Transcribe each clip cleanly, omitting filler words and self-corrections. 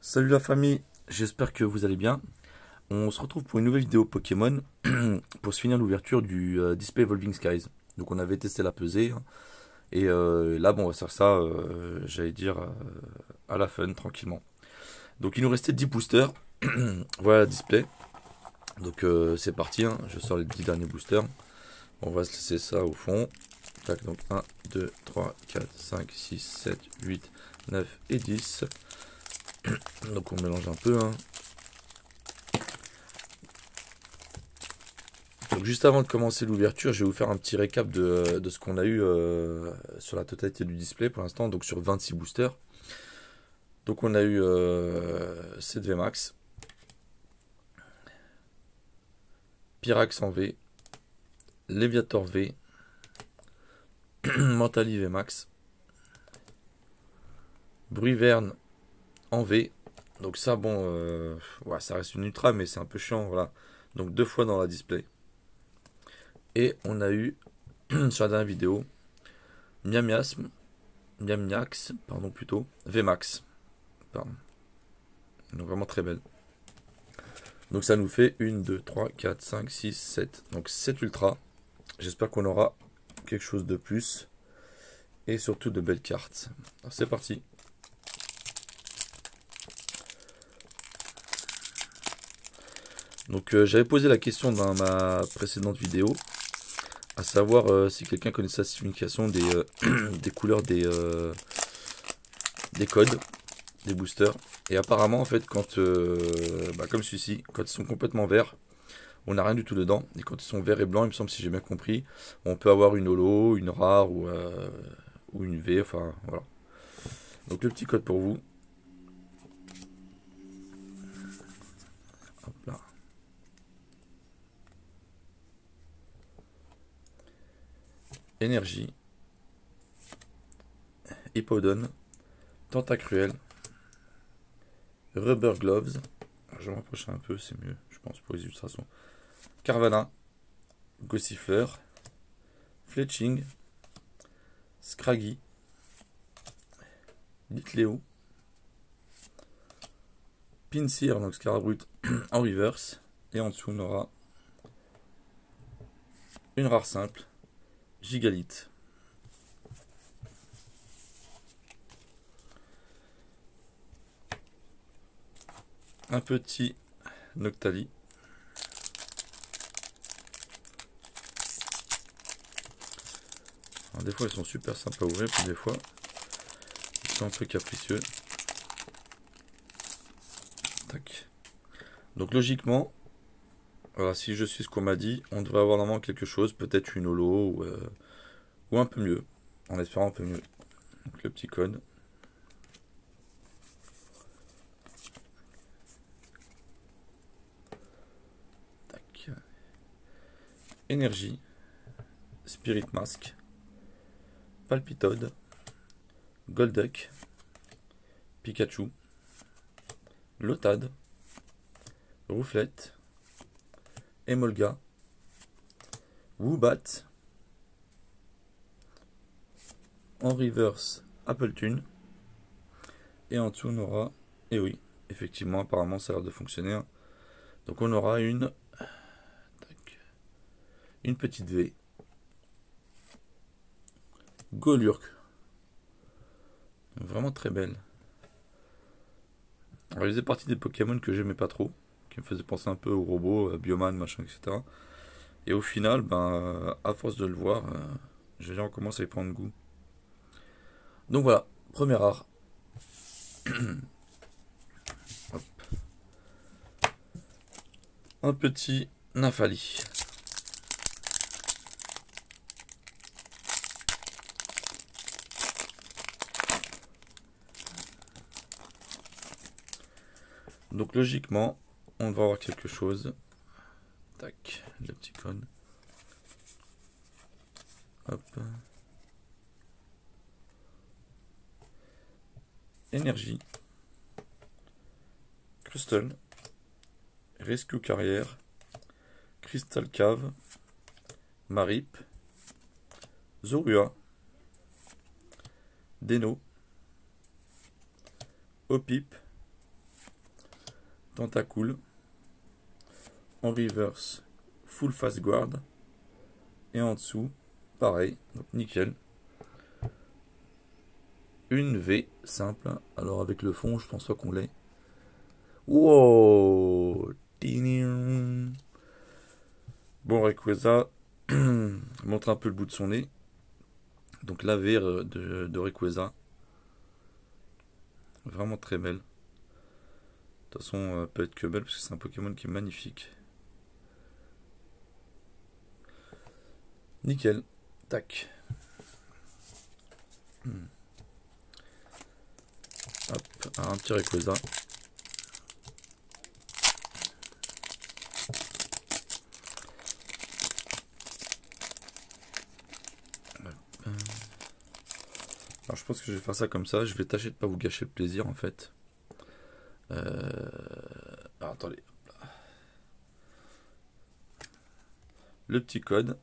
Salut la famille, j'espère que vous allez bien. On se retrouve pour une nouvelle vidéo Pokémon pour se finir l'ouverture du display Evolving Skies. Donc on avait testé la pesée et là bon on va faire ça, j'allais dire à la fun tranquillement. Donc il nous restait 10 boosters, voilà le display. Donc c'est parti, hein. Je sors les 10 derniers boosters. On va se laisser ça au fond. Tac, donc 1, 2, 3, 4, 5, 6, 7, 8, 9 et 10. Donc on mélange un peu, hein. Donc juste avant de commencer l'ouverture, je vais vous faire un petit récap de ce qu'on a eu sur la totalité du display pour l'instant, donc sur 26 boosters. Donc on a eu 7 VMAX, Pyrax en V, Léviator V, Mentali VMAX, Bruyverne en V. Donc ça bon, ouais, ça reste une ultra mais c'est un peu chiant, voilà. Donc 2 fois dans la display. Et on a eu sur la dernière vidéo Miamiax, pardon plutôt, VMAX. Pardon. Donc vraiment très belle. Donc ça nous fait 1, 2, 3, 4, 5, 6, 7. Donc 7 ultras. J'espère qu'on aura quelque chose de plus. Et surtout de belles cartes. Alors c'est parti. Donc j'avais posé la question dans ma précédente vidéo. À savoir si quelqu'un connaissait la signification des couleurs des codes, des boosters. Et apparemment en fait quand, comme celui-ci, quand ils sont complètement verts, on n'a rien du tout dedans. Et quand ils sont verts et blancs, il me semble, si j'ai bien compris, on peut avoir une holo, une rare ou une V. Enfin, voilà. Donc le petit code pour vous. Hop là. Énergie. Hippodon. Tentacruel. Rubber Gloves. Alors, je vais m'approcher un peu, c'est mieux, je pense, pour les illustrations. Carvana. Gossifleur. Fletching. Scraggy. Litleo. Pinsir, donc Scarabrut en reverse. Et en dessous, on aura une rare simple, Gigalith. Un petit Noctali. Alors, des fois, ils sont super simples à ouvrir, puis des fois, ils sont un peu capricieux. Tac. Donc, logiquement, voilà, si je suis ce qu'on m'a dit, on devrait avoir normalement quelque chose, peut-être une holo ou un peu mieux, en espérant un peu mieux. Donc, le petit code. Tac. Énergie. Spirit Mask. Palpitode. Golduck. Pikachu. Lotad. Rouflette. Emolga. Woobat. En reverse, Appletune. Et en dessous, on aura... Et oui, effectivement, apparemment, ça a l'air de fonctionner, hein. Donc on aura une petite V. Golurk. Vraiment très belle. Alors, il faisait partie des Pokémon que j'aimais pas trop, qui me faisaient penser un peu aux robots, Bioman, machin, etc. Et au final, à force de le voir, on commence à y prendre goût. Donc voilà, première rare. Un petit Nymphali. Donc logiquement, on va avoir quelque chose. Tac, le petit code. Hop. Énergie. Crystal. Rescue Carrière. Crystal Cave. Marip. Zorua. Deno. Opip. Tentacool. En reverse, full fast guard. Et en dessous, pareil, donc nickel. Une V simple. Alors avec le fond, je pense pas qu'on l'ait. Wow. Bon, Rayquaza montre un peu le bout de son nez. Donc la V de Rayquaza. Vraiment très belle. De toute façon, peut être que belle parce que c'est un Pokémon qui est magnifique. Nickel. Tac. Hop, un petit Rayquaza. Alors je pense que je vais faire ça comme ça. Je vais tâcher de pas vous gâcher le plaisir en fait. Alors, attendez. Le petit code.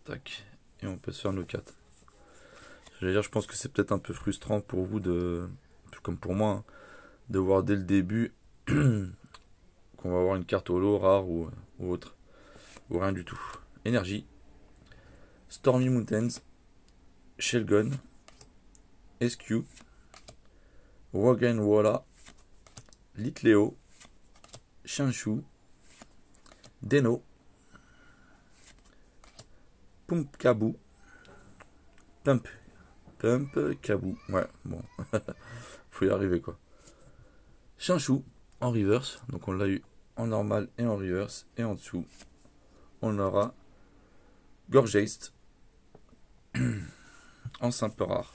Tac. Et on peut se faire nos 4. J'allais dire, je pense que c'est peut-être un peu frustrant pour vous comme pour moi, hein, de voir dès le début qu'on va avoir une carte holo rare ou autre. Ou rien du tout. Énergie. Stormy Mountains. Shelgon. SQ. Walla. Litleo. Chinchou. Deno. Pump Kabou. Pump Kabou. Ouais, bon. Faut y arriver quoi. Chinchou en reverse. Donc on l'a eu en normal et en reverse. Et en dessous, on aura Gorgeist en simple rare.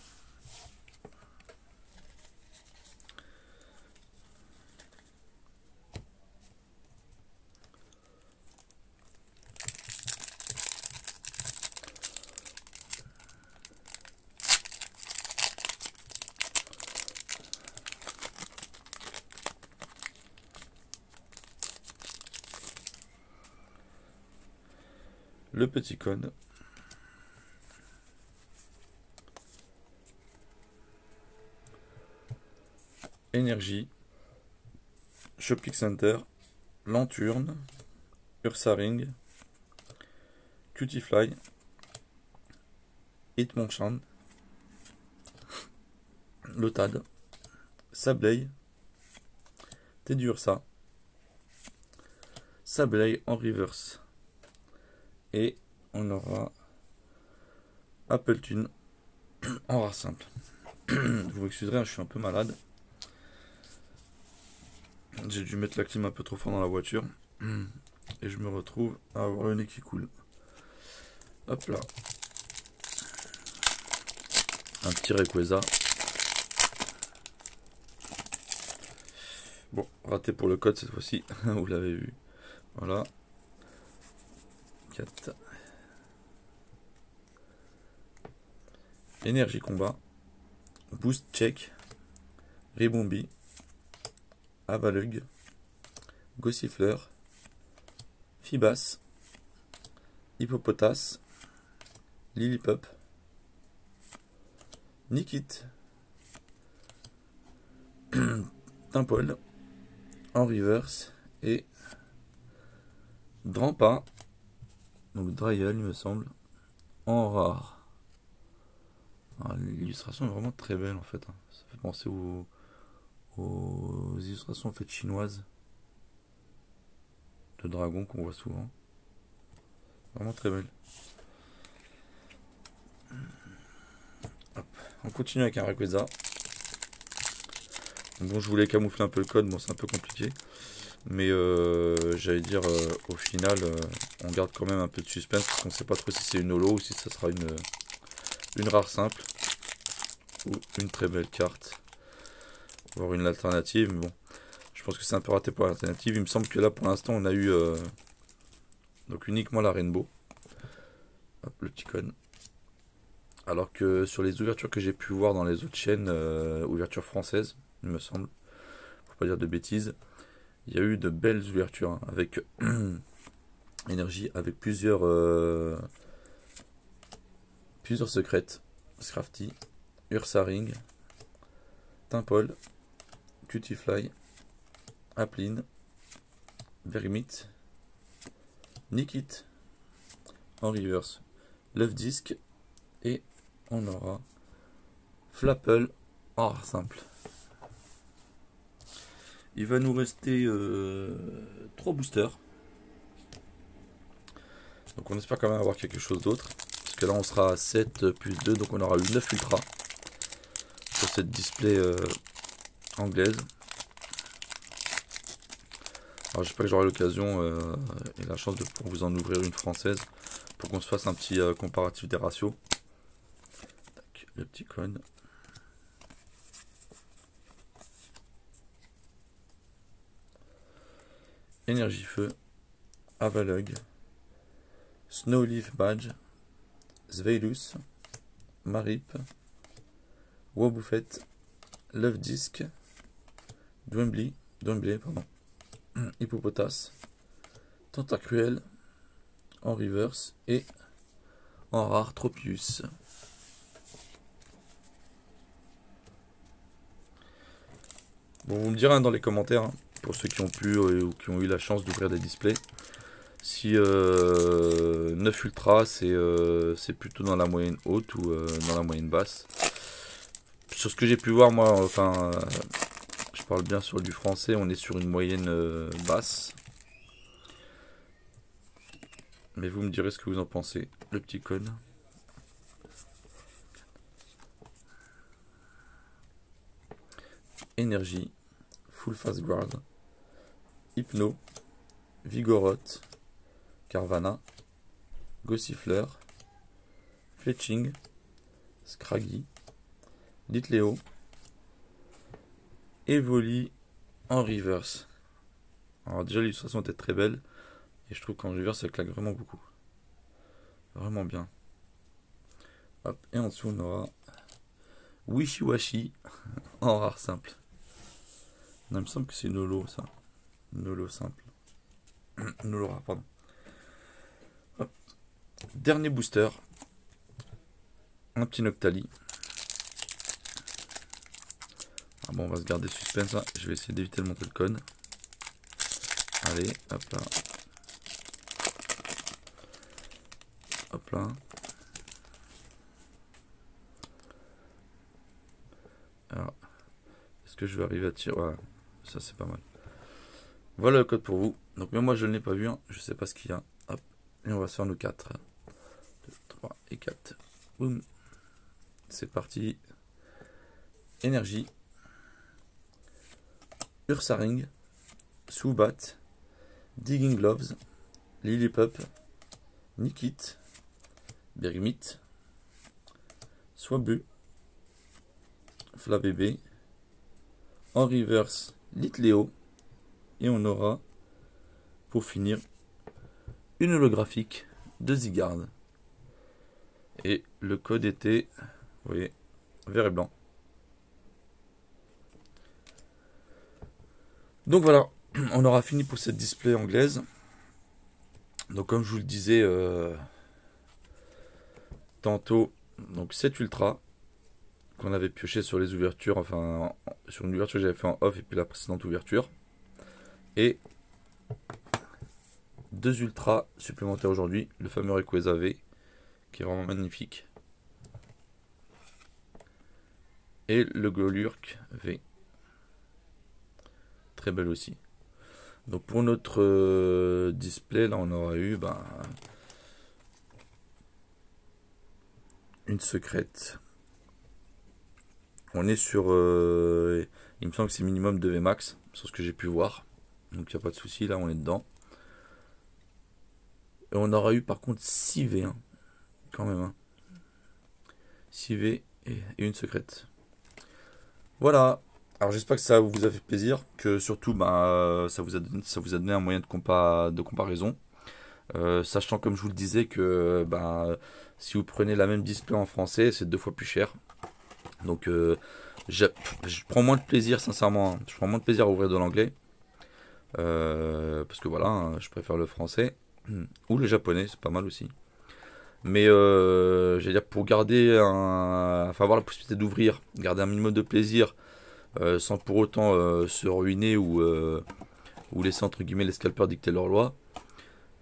Le petit code. Énergie. Shopping Center. Lanturne. Ursaring. Cutifly. Hitmonchan. Lotad. Sableye. Teddiursa. Sableye en reverse. Et on aura Appletune en rare simple. Vous m'excuserez, je suis un peu malade. J'ai dû mettre la clim un peu trop fort dans la voiture. Et je me retrouve à avoir le nez qui coule. Hop là. Un petit Rayquaza. Bon, raté pour le code cette fois-ci. Vous l'avez vu. Voilà. 4. Énergie combat. Boost check. Ribombi. Avalug. Gossifleur. Fibas. Hippopotas. Lillipup. Nikit. Timpole. En reverse. Et Drampa. Donc Dryel, il me semble. En rare. L'illustration est vraiment très belle en fait. Ça fait penser aux illustrations faites chinoises de dragon qu'on voit souvent. Vraiment très belle. Hop. On continue avec un Rayquaza. Bon, je voulais camoufler un peu le code, bon c'est un peu compliqué. Mais j'allais dire au final on garde quand même un peu de suspense parce qu'on ne sait pas trop si c'est une holo ou si ça sera une rare simple ou une très belle carte, voire une alternative. Mais bon, je pense que c'est un peu raté pour l'alternative. Il me semble que là pour l'instant on a eu donc uniquement la Rainbow. Hop, le petit code. Alors que sur les ouvertures que j'ai pu voir dans les autres chaînes, ouvertures françaises, il me semble, faut pas dire de bêtises, il y a eu de belles ouvertures hein, avec énergie, avec plusieurs secrètes. Scrafty, Ursaring, Timpole, Cutifly, Applin, Verimit, Nikit, en reverse, Love Disc, et on aura Flapple en rare simple. Il va nous rester 3 boosters. Donc on espère quand même avoir quelque chose d'autre. Parce que là on sera à 7 plus 2, donc on aura eu 9 ultras sur cette display anglaise. Alors j'espère que j'aurai l'occasion et la chance de pouvoir vous en ouvrir une française pour qu'on se fasse un petit comparatif des ratios. Tac, le petit cône. Énergie Feu, Avalug, Snowleaf Badge, Sveilus, Marip, Wobbuffet, Love Disc, Dwindley, pardon, Hippopotas, Tentacruel, en reverse et en rare Tropius. Bon, vous me direz dans les commentaires, hein, pour ceux qui ont pu ou qui ont eu la chance d'ouvrir des displays, si 9 ultra c'est plutôt dans la moyenne haute ou dans la moyenne basse. Sur ce que j'ai pu voir, moi, enfin, je parle bien sur du français, on est sur une moyenne basse. Mais vous me direz ce que vous en pensez. Le petit cône. Énergie, Full Fast Guard, Hypno, Vigoroth, Carvana, Gossifleur, Fletching, Scraggy, Litleo, Evoli en reverse. Alors déjà l'illustration était très belle et je trouve qu'en reverse ça claque vraiment beaucoup. Vraiment bien. Hop, et en dessous on aura Wishiwashi en rare simple. Non, il me semble que c'est une holo ça. Une holo simple. Une holo rare, pardon. Hop. Dernier booster. Un petit Noctali. Ah bon, on va se garder suspense. Hein. Je vais essayer d'éviter de monter le cône. Allez, hop là. Hop là. Alors, est-ce que je vais arriver à tirer? Voilà, ça c'est pas mal. Voilà le code pour vous. Donc même moi je ne l'ai pas vu, hein. Je sais pas ce qu'il y a. Hop. Et on va se faire nos 4. 2, 3 et 4. Boum. C'est parti. Énergie. Ursaring. Soubat. Digging Gloves. Lillipup. Nikit. Bergmit. Swabu. Flabébé. En reverse, Litleo. Et on aura, pour finir, une holographique de Zygarde. Et le code était, vous voyez, vert et blanc. Donc voilà, on aura fini pour cette display anglaise. Donc comme je vous le disais tantôt, donc 7 ultra qu'on avait pioché sur les ouvertures, enfin sur une ouverture que j'avais fait en off et puis la précédente ouverture. Et 2 ultras supplémentaires aujourd'hui, le fameux Rayquaza V qui est vraiment magnifique. Et le Golurk V. Très belle aussi. Donc pour notre display, là on aura eu une secrète. On est sur, il me semble que c'est minimum 2 VMAX, sur ce que j'ai pu voir. Donc il n'y a pas de souci, là on est dedans. Et on aura eu par contre 6 V, hein, quand même. Hein. 6 V et une secrète. Voilà. Alors j'espère que ça vous a fait plaisir, que surtout ça vous a donné un moyen de comparaison. Sachant comme je vous le disais que si vous prenez la même display en français, c'est 2 fois plus cher. Donc je prends moins de plaisir sincèrement, hein. Je prends moins de plaisir à ouvrir de l'anglais. Parce que voilà, hein, je préfère le français. Ou le japonais, c'est pas mal aussi. Mais j'allais dire pour garder avoir la possibilité d'ouvrir, garder un minimum de plaisir sans pour autant se ruiner ou laisser entre guillemets les scalpers dicter leur loi.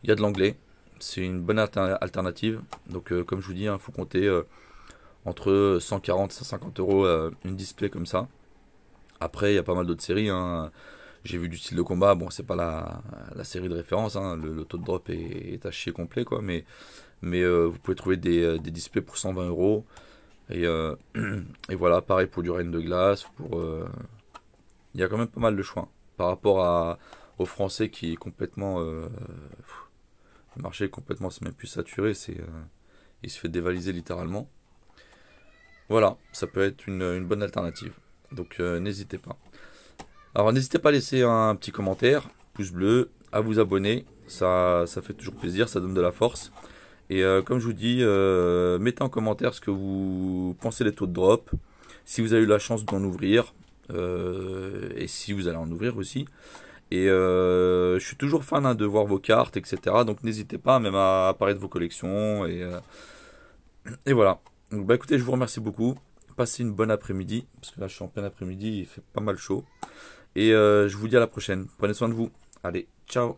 Il y a de l'anglais, c'est une bonne alternative. Donc comme je vous dis, il faut compter entre 140 et 150 euros une display comme ça. Après, il y a pas mal d'autres séries, hein. J'ai vu du style de combat, bon, c'est pas la série de référence, hein. Le taux de drop est à chier complet, quoi. Mais vous pouvez trouver des displays pour 120 euros. Et, et voilà, pareil pour du rain de glace. Il y a quand même pas mal de choix par rapport au français qui est complètement. Le marché est complètement, c'est même plus saturé, il se fait dévaliser littéralement. Voilà, ça peut être une bonne alternative. Donc n'hésitez pas. Alors n'hésitez pas à laisser un petit commentaire, pouce bleu, à vous abonner. Ça fait toujours plaisir, ça donne de la force. Et comme je vous dis, mettez en commentaire ce que vous pensez des taux de drop. Si vous avez eu la chance d'en ouvrir. Et si vous allez en ouvrir aussi. Et je suis toujours fan, hein, de voir vos cartes, etc. Donc n'hésitez pas même à parler de vos collections. Et voilà. Donc bah écoutez, je vous remercie beaucoup. Passez une bonne après-midi. Parce que là je suis en plein après-midi, il fait pas mal chaud. Et je vous dis à la prochaine. Prenez soin de vous. Allez, ciao.